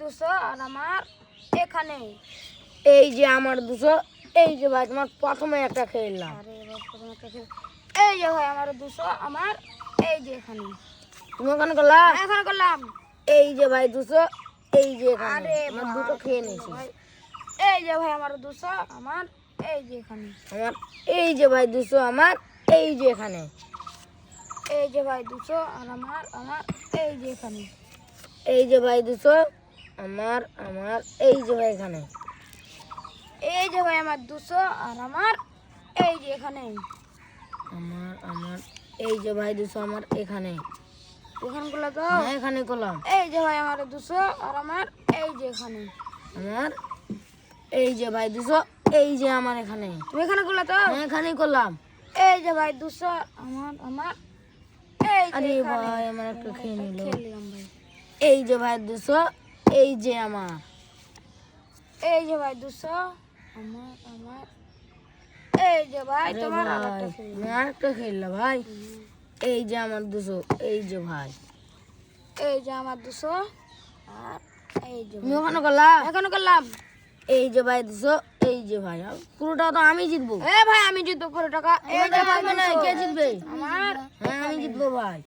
200 আর আমার এখানে। এই যে আমার 200, এই যে ভাই তোমার প্রথমে একটা খেললাম। আরে এবার প্রথমে একটা খেল। এই যে ভাই আমার 200 আমার এই যে এখানে। তুমি ওখানে করলা? এখানে করলাম। এই যে ভাই 200, এই যে এখানে। আরে আমার দুটো খেয়ে নিয়েছি। ভাই এই যে ভাই আমার 200 আমার এই যে এখানে। আমার এই যে ভাই 200, আমার এই যে এখানে। এই যে ভাই 200 আর আমার এই যে এখানে। এই যে ভাই 200, আমার এই যে ভাই এখানে। এই যে ভাই আমার 200 আর আমার এই যে এখানে। আমার এই যে ভাই 200, আমার এখানে। এখানে করলা তো? হ্যাঁ, এখানে করলাম। এই যে ভাই আমার 200 আর আমার এই যে এখানে। আমার এই যে ভাই 200, এই যে আমার এখানে। তুমি এখানে করলা তো? হ্যাঁ, এখানেই করলাম। এই যে ভাই 200 আমার এই যে আরে এখানে। ভাই আমার একটা খেয়ে নিল। খেললাম ভাই। এই যে ভাই 200, এই যে আমার। এই যে ভাই 200 আমার এই যে ভাই আরে তোমার ভাই, আরেকটা খেললাম। তুমি আরেকটা খেললা ভাই। এই যে আমার 200, এই যে ভাই। এই যে আমার 200 আর এই যে তুমি ওখানে করলা? এখানে করলাম। এই যে ভাই 200, এই যে ভাই। আর পুরোটা তো আমি জিতবো। এ ভাই আমি জিতবো পুরো টাকা। এই যে ভাই কে 200 জিতবে? আমার হ্যাঁ, আমি জিতবো ভাই।